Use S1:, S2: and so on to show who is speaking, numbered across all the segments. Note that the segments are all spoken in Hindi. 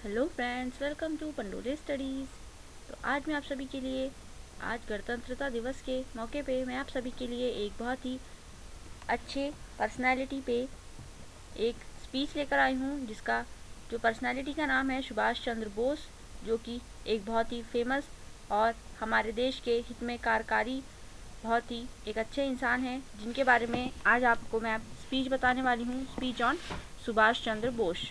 S1: Hello friends, welcome to Pandole studies. तो आज मैं आप सभी के लिए आज गणतंत्रता दिवस के मौके पे मैं आप सभी के लिए एक बहुत ही अच्छे पर्सनालिटी पे एक स्पीच लेकर आई हूँ, जिसका जो पर्सनालिटी का नाम है सुभाष चंद्र बोस, जो कि एक बहुत ही फेमस और हमारे देश के हित में कार्यकारी बहुत ही एक अच्छे इंसान हैं, जिनके बारे में आज आपको मैं स्पीच बताने वाली हूँ। Speech on Subhash Chandra Bose.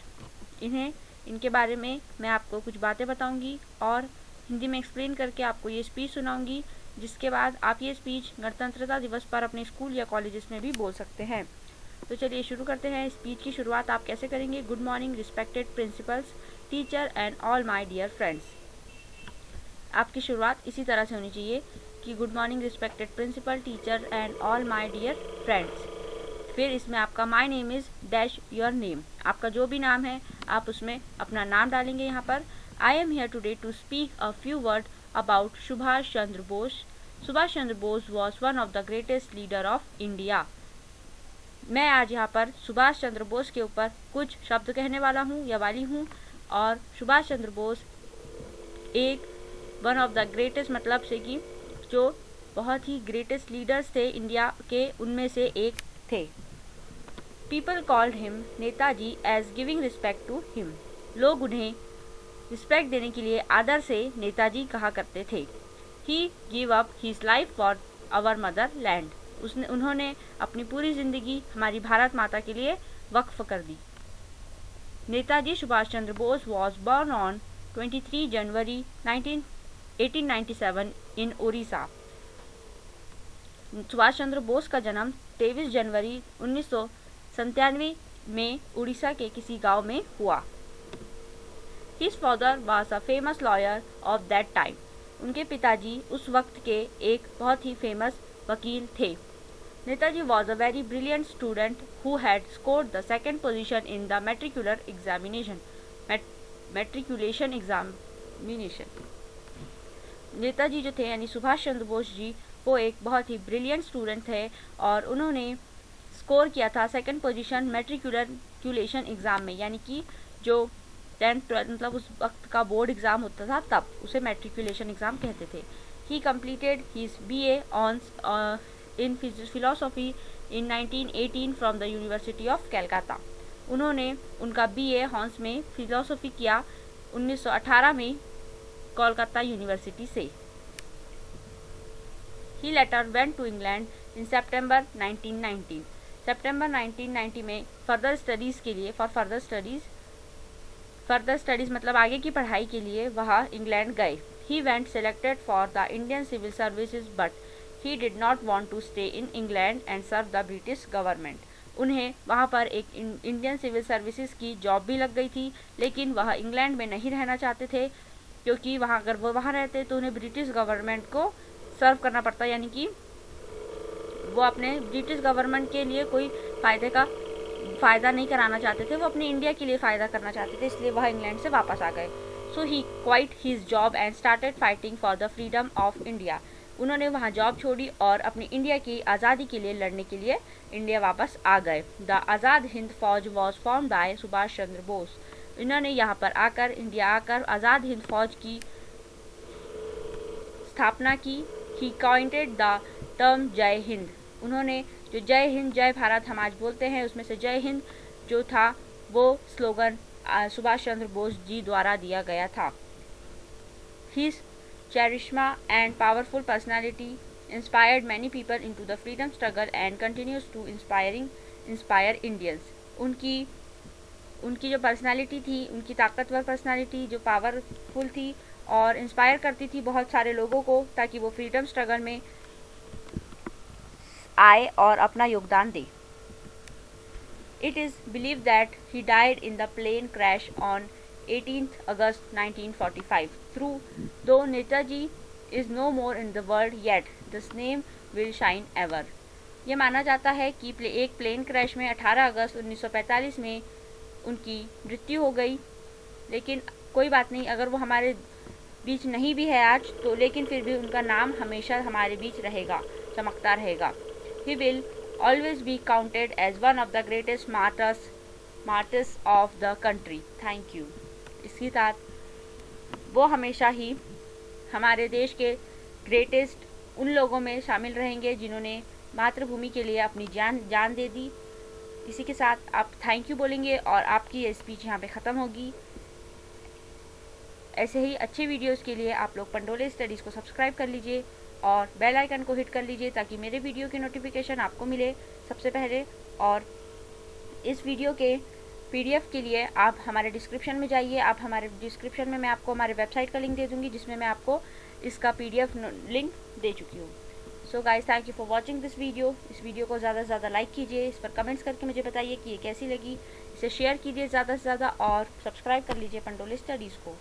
S1: इनके बारे में मैं आपको कुछ बातें बताऊंगी और हिंदी में एक्सप्लेन करके आपको ये स्पीच सुनाऊंगी, जिसके बाद आप ये स्पीच गणतंत्रता दिवस पर अपने स्कूल या कॉलेजेस में भी बोल सकते हैं। तो चलिए शुरू करते हैं। स्पीच की शुरुआत आप कैसे करेंगे? Good morning respected principals, teacher and all my dear friends. आपकी शुरुआत इसी तरह से होनी चाहिए कि good morning respected principal, teacher and all my dear friends. फिर इसमें आपका my name is dash your name, आपका जो भी नाम है आप उसमें अपना नाम डालेंगे। यहाँ पर I am here today to speak a few word about Subhash Chandra Bose. Subhash Chandra Bose was one of the greatest leader of India. मैं आज यहाँ पर सुभाष चंद्र बोस के ऊपर कुछ शब्द कहने वाला हूँ या वाली हूँ। और सुभाष चंद्र बोस एक वन ऑफ द ग्रेटेस्ट मतलब से कि जो बहुत ही ग्रेटेस्ट लीडर्स थे इंडिया के, उनमें से एक थे। People called him Netaji as giving respect to him. लोग उन्हें रिस्पेक्ट देने के लिए आदर से नेताजी कहा करते थे। He give up his life for our motherland. उन्होंने अपनी पूरी जिंदगी हमारी भारत माता के लिए वक्फ कर दी। Netaji Subhash Chandra Bose was born on 23 जनवरी 1897 इन उड़ीसा। सुभाष चंद्र बोस का जन्म 23 जनवरी 1997 में उड़ीसा के किसी गांव में हुआ। His father was a famous lawyer of that time. उनके पिताजी उस वक्त के एक बहुत ही फेमस वकील थे। Netaji was a very brilliant student who had scored the second position in the matriculation examination. Netaji जो थे यानी सुभाष चंद्र बोस जी, वो एक बहुत ही ब्रिलियंट स्टूडेंट थे और उन्होंने स्कोर किया था सेकंड पोजीशन मैट्रिकुलेशन एग्ज़ाम में, यानी कि जो 10th 12th मतलब उस वक्त का बोर्ड एग्ज़ाम होता था तब उसे मैट्रिकुलेशन एग्ज़ाम कहते थे। He completed his BA honours in philosophy in 1918 from the university of Calcutta. उन्होंने उनका BA हॉर्स में फिलोसॉफी किया 1918 में कोलकाता यूनिवर्सिटी से। He later went to England in September 1990। सितंबर 1990 में फर्दर स्टडीज़ के लिए फर्दर स्टडीज़ मतलब आगे की पढ़ाई के लिए वह इंग्लैंड गए। He went selected for the Indian civil services but he did not want to stay in England and serve the British government. उन्हें वहाँ पर एक इंडियन सिविल सर्विसेज की जॉब भी लग गई थी, लेकिन वह इंग्लैंड में नहीं रहना चाहते थे, क्योंकि वहाँ अगर वो वहाँ रहते तो उन्हें ब्रिटिश गवर्नमेंट को सर्व करना पड़ता, यानी कि वो अपने ब्रिटिश गवर्नमेंट के लिए कोई फ़ायदा नहीं कराना चाहते थे, वो अपने इंडिया के लिए फ़ायदा करना चाहते थे, इसलिए वह इंग्लैंड से वापस आ गए। So he quit his job and started fighting for the freedom of India. उन्होंने वहाँ जॉब छोड़ी और अपनी इंडिया की आज़ादी के लिए लड़ने के लिए इंडिया वापस आ गए। द आज़ाद हिंद फौज was form by Subhash Chandra Bose. इन्होंने यहाँ पर आकर इंडिया आकर आज़ाद हिंद फौज की स्थापना की। ही कॉइंटेड द टर्म जय हिंद। उन्होंने जो जय हिंद जय भारत हम आज बोलते हैं, उसमें से जय हिंद जो था वो स्लोगन सुभाष चंद्र बोस जी द्वारा दिया गया था। His charisma and powerful personality inspired many people into the freedom struggle and continues to inspire Indians. उनकी जो पर्सनालिटी थी, उनकी ताकतवर पर्सनालिटी जो पावरफुल थी और इंस्पायर करती थी बहुत सारे लोगों को, ताकि वो फ्रीडम स्ट्रगल में आए और अपना योगदान दे। It is believed that he died in the plane crash on 18th August 1945. Though Netaji is no more in the world yet, his name will shine ever. ये माना जाता है कि एक प्लेन क्रैश में 18 अगस्त 1945 में उनकी मृत्यु हो गई, लेकिन कोई बात नहीं, अगर वो हमारे बीच नहीं भी है आज तो, लेकिन फिर भी उनका नाम हमेशा हमारे बीच रहेगा, चमकता रहेगा। He will always be counted as one of the greatest martyrs of the country. Thank you. उसके साथ वो हमेशा ही हमारे देश के ग्रेटेस्ट उन लोगों में शामिल रहेंगे जिन्होंने मातृभूमि के लिए अपनी जान दे दी। इसी के साथ आप थैंक यू बोलेंगे और आपकी ये स्पीच यहाँ पे ख़त्म होगी। ऐसे ही अच्छे वीडियोस के लिए आप लोग पंडोले स्टडीज़ को सब्सक्राइब कर लीजिए और बेल आइकन को हिट कर लीजिए ताकि मेरे वीडियो की नोटिफिकेशन आपको मिले सबसे पहले। और इस वीडियो के PDF के लिए आप हमारे डिस्क्रिप्शन में जाइए। आप हमारे डिस्क्रिप्शन में मैं आपको हमारे वेबसाइट का लिंक दे दूँगी जिसमें मैं आपको इसका PDF लिंक दे चुकी हूँ। So guys, thank you for watching this video. इस वीडियो को ज़्यादा से ज़्यादा लाइक कीजिए, इस पर कमेंट्स करके मुझे बताइए कि ये कैसी लगी। इसे शेयर कीजिए ज़्यादा से ज़्यादा और सब्सक्राइब कर लीजिए पंडोले स्टडीज़ को।